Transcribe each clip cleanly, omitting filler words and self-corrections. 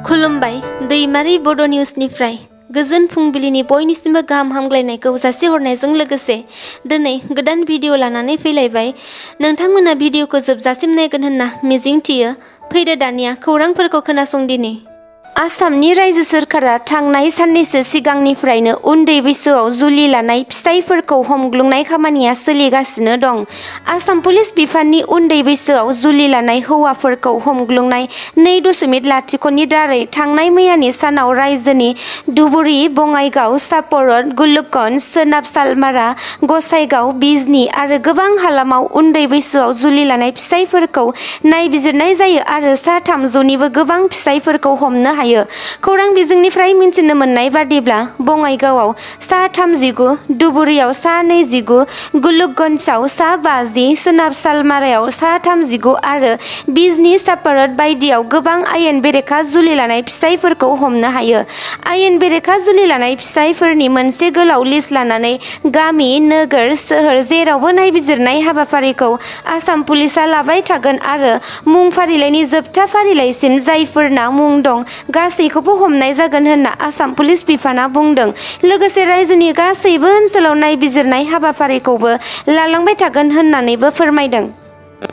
खुलुमबाय दैमारि बड' निउसनिफ्राय गोजोन फुंबिलिनि बयनिसिमबो गाहाम हामग्लायनायखौ जासिहरनायजों लोगोसे दिनै गोदान भिडिअ लानानै फैलायबाय। नोंथांमोना भिडिअखौ जोबजासिम नायगोन होनना मिजिंथियो। फैदो दानिया खौरांफोरखौ खोनासंदिनि। आसामनि रायजो सोरखारा थांनाय साननैसो सिगांनिफ्रायनो उन्दै बैसोआव जुलि लानाय फिसायफोरखौ हमग्लुंनाय खामानिया सोलिगासिनो दं। आसाम पुलिस बिफाननि उन्दै बैसोआव जुलि लानाय हौवाफोरखौ हमग्लुंनाय 2.0 नि दारै थांनाय मैयानि सानाव रायजोनि धुबुरी, बङाइगाव, सापरत, गुलुकगन्ज, सोनाब सालमारा, गसाइगाव, बिजनी आरो गोबां हालामाव उन्दै बैसोआव जुलि लानाय फिसायफोरखौ नायबिजिरनाय जायो आरो सा 300निबो गोबां फिसायफोरखौ हमनो हायो। खौरां बिजोंनिफ्राय मिन्थिनो मोननाय बादिब्ला बङाइगावआव सा 39, धुबुरीयाव सा 29, गुलुकगन्जआव सा 50, सोनाब सालमारायाव सा 39 आरो बिजनी, सापारत बायदियाव गोबां आयेन बेरेखा जुलि लानाय फिसायफोरखौ हमनो हायो। आयेन बेरेखा जुलि लानाय फिसायफोरनि मोनसे गोलाव लिस्ट लानानै गामि, नोगोर, सोहोर जेरावबो नायबिजिरनाय हाबाफारिखौ आसाम पुलिसआ लाबाय थागोन आरो मुं फारिलाइनि जोबथा फारिलाइसिम जायफोरना मुं दं गासैखौबो हमनाय जागोन होनना आसाम पुलिस बिफानआ बुंदों। लोगोसे रायजोनि गासैबो ओनसोलाव नायबिजिरनाय हाबाफारिखौबो लालांबाय थागोन होननानैबो फोरमायदों।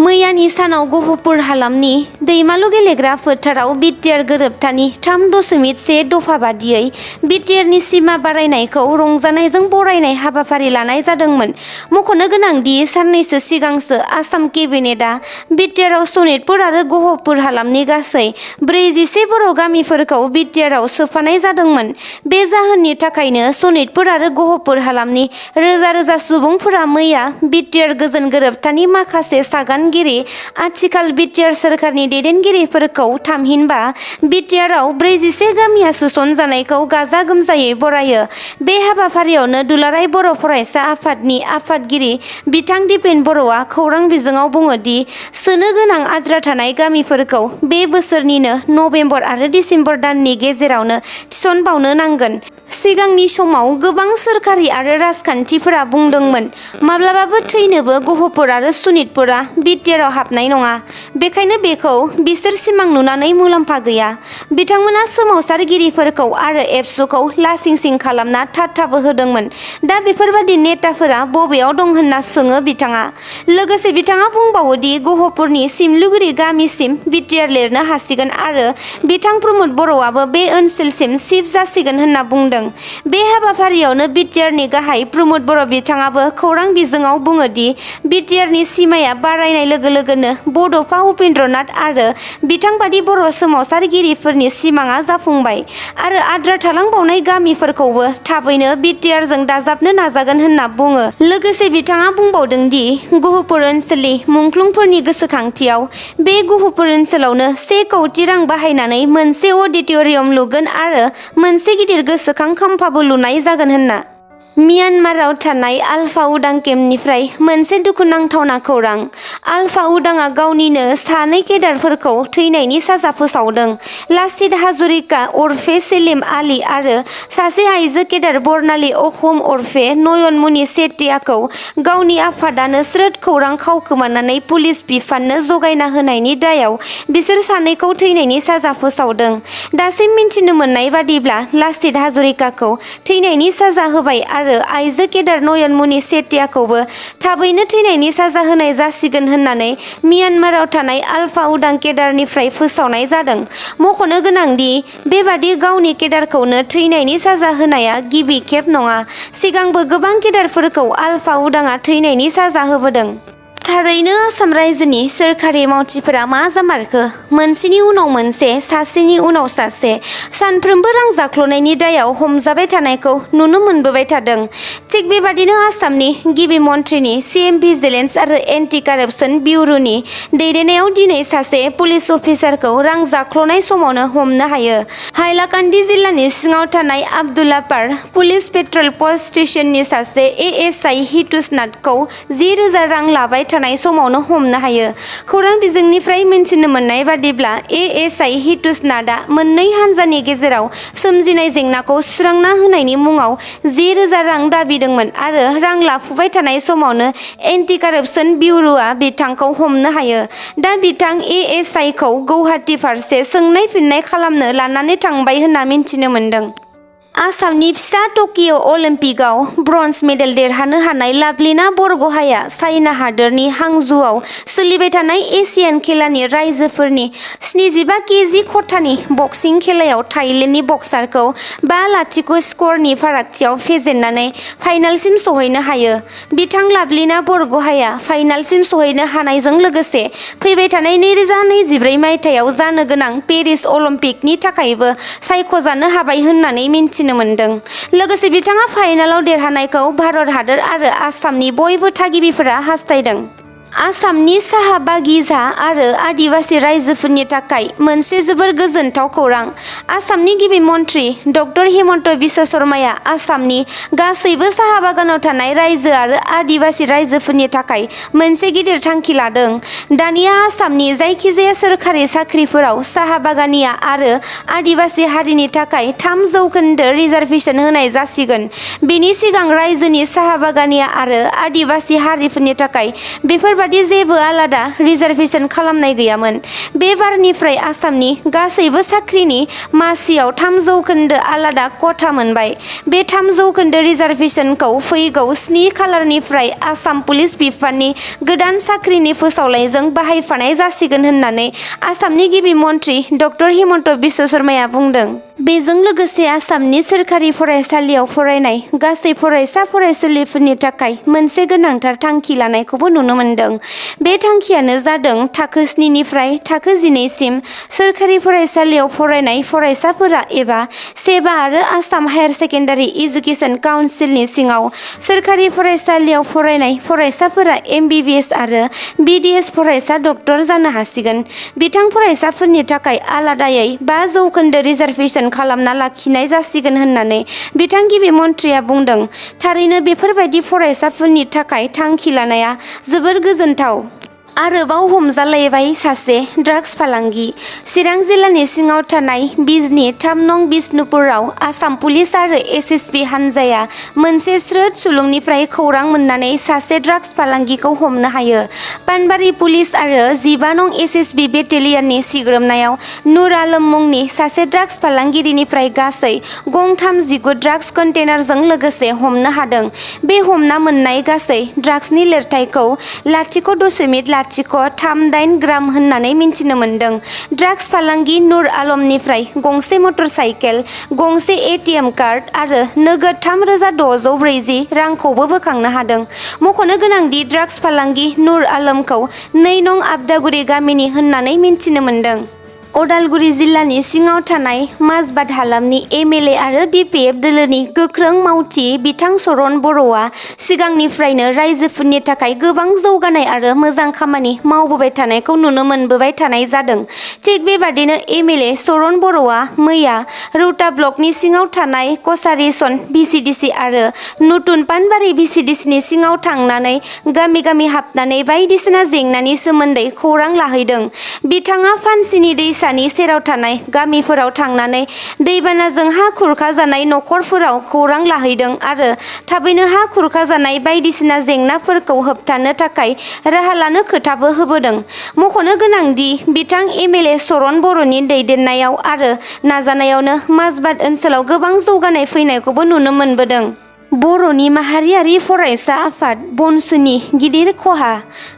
मैयानि सानाव गहपुर हालामनि दैमालु गेलेग्रा फोथाराव बिटिआर गोरोबथानि 3.1 दफा बादियै बिटिआरनि सिमा बारायनायखौ रंजानायजों बरायनाय हाबाफारि लानाय जादोंमोन। मख'नो गोनांदि साननैसो सिगांसो आसाम केबिनेटआ बिटिआरआव सनितपुर आरो गहपुर हालामनि गासै 41 बर' गामिफोरखौ बिटिआरआव सोफानाय जादोंमोन। बे जाहोननि थाखायनो सनितपुर आरो गहपुर हालामनि रोजा रोजा सुबुंफोरा मैया बिटिआर गोजोन गोरोबथानि माखासे सागानगिरि आथिखाल बिटिआर सोरखारनि दैदेनगिरिफोरखौ थामहिनबा बिटिआरआव 41 गामिया सोसनजानायखौ गाजा गोमजायै बरायो। बे हाबाफारियावनो दुलाराय बर' फरायसा आफादनि आफादगिरि बिथां दिपेन बर'आ खौरां बिजोङाव बुङो दि सोनो गोनां आद्रा थानाय गामिफोरखौ बे बोसोरनिनो नबेम्बर आरो डिसेम्बर दाननि गेजेरावनो थिसनबावनो नांगोन। सिगांनि समाव गोबां सोरखारि आरो राजखान्थिफोरा बुंदोंमोन माब्लाबाबो थैनोबो गहपुर आरो सनितपुरा बिटिआरआव हाबनाय नङा, बेखायनो बेखौ बिसोर सिमां नुनानै मुलाम्फा गैया। बिथांमोना सोमावसारगिरिफोरखौ आरो एबसुखौ लासिंसिं खालामना थाथ्थाबो होदोंमोन। दा बेफोरबादि नेताफोरा बबेयाव दं होनना सोङो बिथाङा। लोगोसे बिथाङा बुंबावो दि गहपुरनि सिमलुगुरि गामिसिम बिटिआर लिरनो हासिगोन आरो बिथां प्रमद बर'आबो बे ओनसोलसिम सिफ्ट जासिगोन होनना बुंदों। बे हाबाफारियावनो बिटिआरनि गाहाय प्रमद बर' बिथाङाबो खौरां बिजोङाव बुङो दि बिटिआरनि सिमाया बारायनाय लोगो लोगोनो बड'फा उपेन्द्रनाथ आरो बिथांबादि बर' सोमावसारगिरिफोरनि सिमाङा जाफुंबाय आरो आद्रा थालांबावनाय गामिफोरखौबो थाबैनो बिटिआरजों दाजाबनो नाजागोन होनना बुङो। लोगोसे बिथाङा बुंबावदों दि गहपुर ओनसोलनि मुंख्लंफोरनि गोसोखांथियाव बे गहपुर ओनसोलावनो 1 कौटि रां बाहायनानै मोनसे अडिट'रियाम लुगोन आरो मोनसे गिदिर गोसोखां खाम्फाबो लुनाय जागोन होनना। म्यानमाराव थानाय आलफा उदां केम्पनिफ्राय मोनसे दुखुनांथावना खौरां। आलफा उदांआ गावनिनो 2 केडारफोरखौ थैनायनि साजा फोसावदों। लासित हाजरिका उर्फे सेलिम आली आरो सासे आइजो केडार बर्नाली अखम उर्फे नयनमणि सेटियाखौ गावनि आफादानो स्रोद खौरां खावखोमानानै पुलिस बिफाननो जगायना होनायनि दायाव बिसोर 2खौ थैनायनि साजा फोसावदों। दासिम मिन्थिनो मोननाय बादिब्ला लासित हाजरिकाखौ थैनायनि साजा होबाय आरो आइजो केडार नयनमणि सेटियाखौबो थाबैनो थैनायनि साजा होनाय जासिगोन होननानै म्यानमाराव थानाय आलफा उदां केडारनिफ्राय फोसावनाय जादों। मख'नो गोनांदि बेबादि गावनि केडारखौनो थैनायनि साजा होनाया गिबि खेब नङा। सिगांबो गोबां केडारफोरखौ आलफा उदांआ थैनायनि साजा होबोदों। थारैनो आसाम रायजोनि सोरखारि मावथिफोरा मा जामारखो? मोनसेनि उनाव मोनसे, सासेनि उनाव सासे सानफ्रोमबो रां जाख्ल'नायनि दायाव हमजाबाय थानायखौ नुनो मोनबोबाय थादों। थिग बेबादिनो आसामनि गिबि मन्थ्रिनि सिएम भिजिलेन्स आरो एन्टि कारापसन बिउर'नि दैदेननायाव दिनै सासे पुलिस अफिसारखौ रां जाख्ल'नाय समावनो हमनो हायो। हाइलाकान्दि जिल्लानि सिङाव थानाय आब्दुल्लापार पुलिस पेट्रल पस्ट स्टेशननि सासे एएसआइ हितुष नाथखौ 10,000 रां लाबाय थानाय समावनो हमनो हायो। खौरां बिजोंनिफ्राय मिन्थिनो मोननाय बादिब्ला एएसआइ हितुष नाथआ मोननै हान्जानि गेजेराव सोमजिनाय जेंनाखौ सुस्रांना होनायनि मुङाव 10,000 रां दाबिदोंमोन आरो रां लाफुबाय थानाय समावनो एन्टि कारापसन बिउर'आ बिथांखौ हमनो हायो। दा बिथां एएसआइखौ गौहाटी फारसे सोंनाय फिननाय खालामनो लानानै थांबाय होनना मिन्थिनो मोन्दों। आसामनि फिसा टकिय' अलिम्पिकआव ब्रन्ज मेडेल देरहानो हानाय लाभलिना बरग'हाइआ चाइना हादोरनि हांझुआव सोलिबाय थानाय एसियान खेलानि रायजोफोरनि 75 केजि खथानि बक्सिं खेलायाव थाइलेन्डनि बक्सारखौ 5-0 स्करनि फारागथियाव फेजेननानै फाइनालसिम सौहैनो हायो। बिथां लाभलिना बरग'हाइआ फाइनालसिम सौहैनो हानायजों लोगोसे फैबाय थानाय 2024 मायथाइयाव जानो गोनां पेरिस अलिम्पिकनि थाखायबो सायख'जानो हाबाय होननानै मिन्थिनो मोन्दों। लोगोसे बिथाङा फाइनालाव देरहानायखौ भारत हादोर आरो आसामनि बयबो थागिबिफोरा हास्थायदों। आसामनि साहा बागिजा आरो आदिबासि रायजोफोरनि थाखाय मोनसे जोबोर गोजोनथाव खौरां। आसामनि गिबि मन्त्रि डक्टर हिमन्त बिश्व शर्माया आसामनि गासैबो साहा बागानाव थानाय रायजो आरो आदिबासि रायजोफोरनि थाखाय मोनसे गिदिर थांखि लादों। दानिया आसामनि जायखिजाया सोरखारि साख्रिफोराव साहा बागानिया आरो आदिबासि हारिनि थाखाय 3% रिजार्भेसन होनाय जासिगोन। बेनि सिगां रायजोनि साहा बागानिया आरो आदिबासि हारिफोरनि थाखाय बेफोरबायदि जेबो आलादा रिजार्भेसन खालामनाय गैयामोन। बे बारनिफ्राय आसामनि गासैबो साख्रिनि मासियाव 3% आलादा खथा मोनबाय। बे 3% रिजार्भेसनखौ फैगौ 7 खालारनिफ्राय आसाम पुलिस बिफाननि गोदान साख्रिनि फोसावलायजों बाहायफानाय जासिगोन होननानै आसामनि गिबि मन्त्रि डक्टर हिमन्त बिश्व शर्माया बुंदों। बेजों लोगोसे आसामनि सोरखारि फरायसालियाव फरायनाय गासै फरायसा फरायसुलिफोरनि थाखाय मोनसे गोनांथार थांखि लानायखौबो नुनो मोन्दों। बे थांखियानो जादों थाखो 7 निफ्राय थाखो 12 सिम सोरखारि फरायसालियाव फरायनाय फरायसाफोरा एबा सेबा आरो आसाम हायार सेकेन्डारि एजुकेसन काउन्सिलनि सिङाव सोरखारि फरायसालियाव फरायनाय फरायसाफोरा MBBS आरो BDS फरायसा डक्टर जानो हासिगोन। बिथां फरायसाफोरनि थाखाय आलादायै 5% रिजार्भेसन खालामना लाखिनाय जासिगोन होननानै बिथां गिबि मन्थ्रिया बुंदों। थारैनो बेफोरबायदि फरायसाफोरनि थाखाय थांखि लानाया जोबोर गोजोनथाव। आरोबाव हमजालायबाय सासे ड्राग्स फालांगि। चिरां जिल्लानि सिङाव थानाय बिजनी 3 नं बिष्णुपुराव आसाम पुलिस आरो SSB हान्जाया मोनसे स्रोद सुलुंनिफ्राय खौरां मोननानै सासे ड्राग्स फालांगिखौ हमनो हायो। पानबारि पुलिस आरो 15 नं SSB बेटेलियननि सिग्रोमनायाव नुर आलम मुंनि सासे ड्राग्स फालांगिरिनिफ्राय गासै गं 39 ड्राग्स कन्टेनारजों लोगोसे हमनो हादों। बे हमना मोननाय गासै ड्राग्सनि लिरथायखौ 0.038 ग्राम होननानै मिन्थिनो मोन्दों। ड्राग्स फालांगि नुर आलमनिफ्राय गंसे मटर साइकेल, गंसे ATM कार्ड आरो नोगोद 3,640 रांखौबो बोखांनो हादों। मख'नो गोनांदि ड्राग्स फालांगि नुर आलमखौ 2 नं आबदागुरि गामिनि होननानै मिन्थिनो मोन्दों। अदालगुरि जिल्लानि सिङाव थानाय माजबाद हालामनि MLA आरो BPF दोलोनि गोख्रों मावथि बिथां चरण बर'आ सिगांनिफ्रायनो रायजोफोरनि थाखाय गोबां जौगानाय आरो मोजां खामानि मावबोबाय थानायखौ नुनो मोनबोबाय थानाय जादों। थिग बेबादिनो MLA चरण बर'आ मैया रौता ब्लकनि सिङाव थानाय कसारिसन VCDC आरो नतुन पानबारि VCDCनि सिङाव थांनानै गामि गामि हाबनानै बायदिसिना जेंनानि सोमोन्दै खौरां लाहैदों। बिथाङा फानसिनि दैसानि सेराव थानाय गामिफोराव थांनानै दैबानाजों हा खुरखा जानाय नखरफोराव खौरां लाहैदों आरो थाबैनो हा खुरखा जानाय बायदिसिना जेंनाफोरखौ होबथानो थाखाय राहा लानो खोथाबो होबोदों। मख'नो गोनांदि बिथां MLA चरण बर'नि दैदेननायाव आरो नाजानायावनो माजबाद ओनसोलाव गोबां जौगानाय फैनायखौबो नुनो मोनबोदों। बर'नि माहारियारि फरायसा आफाद बनसुनि गिदिर खहा।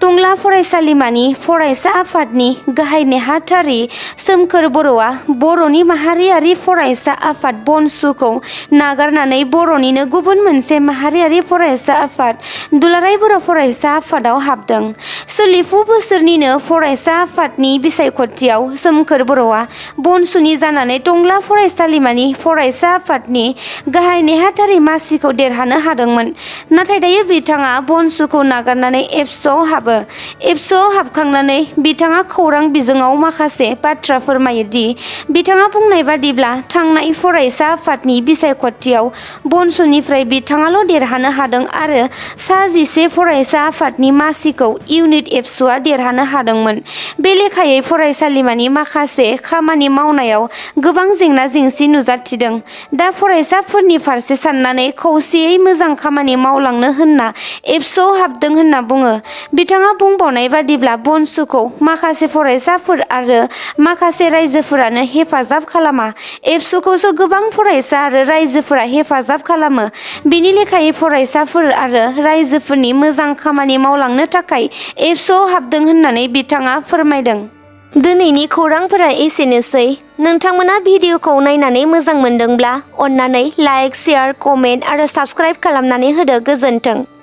टंला फरायसालिमानि फरायसा आफादनि गाहाय नेहाथारि सोमखोर बर'आ बर'नि माहारियारि फरायसा आफाद बनसुखौ नागारनानै बर'निनो गुबुन मोनसे माहारियारि फरायसा आफाद दुलाराय बर' फरायसा आफादाव हाबदों। सोलिफु बोसोरनिनो फरायसा आफादनि बिसायख'थियाव सोमखोर बर'आ बनसुनि जानानै टंला फरायसालिमानि फरायसा आफादनि गाहाय नेहाथारि मासिखौ देरहानो हादोंमोन। नाथाय दायो बिथाङा बनसुखौ नागारनानै एबसुआव हाबो। हाबो। एबसुआव हाबखांनानै बिथाङा खौरां बिजोङाव माखासे बाथ्रा फोरमायो दि बिथाङा बुंनाय बादिब्ला थांनाय फरायसा आफादनि बिसायख'थियाव बनसुनिफ्राय बिथाङाल' देरहानो हादों आरो सा 11 फरायसा आफादनि मासिखौ इउनिट एबसुआ देरहानो हादोंमोन। बे लेखायै फरायसालिमानि माखासे खामानि मावनायाव गोबां जेंना जेंसि नुजाथिदों। दा फरायसाफोरनि फारसे साननानै खौसेयै मोजां खामानि मावलांनो होनना एबसुआव हाबदों होनना बुङो। बिथाङा बुंबावनाय बादिब्ला बनसुखौ माखासे फरायसाफोर आरो माखासे रायजोफोरानो हेफाजाब खालामा। एबसुखौसो गोबां फरायसा आरो रायजोफोरा हेफाजाब खालामो। बिनि लेखायै फरायसाफोर आरो रायजोफोरनि मोजां खामानि मावलांनो थाखाय एबसुआव हाबदों होननानै बिथाङा फोरमायदों। दिनैनि खौरांफोरा एसेनोसै। नोंथांमोना भिडिअखौ नायनानै मोजां मोनदोंब्ला अन्नानै लाइक, शेयार, कमेन्ट आरो साबस्क्राइब खालामनानै होदो। गोजोन्थों।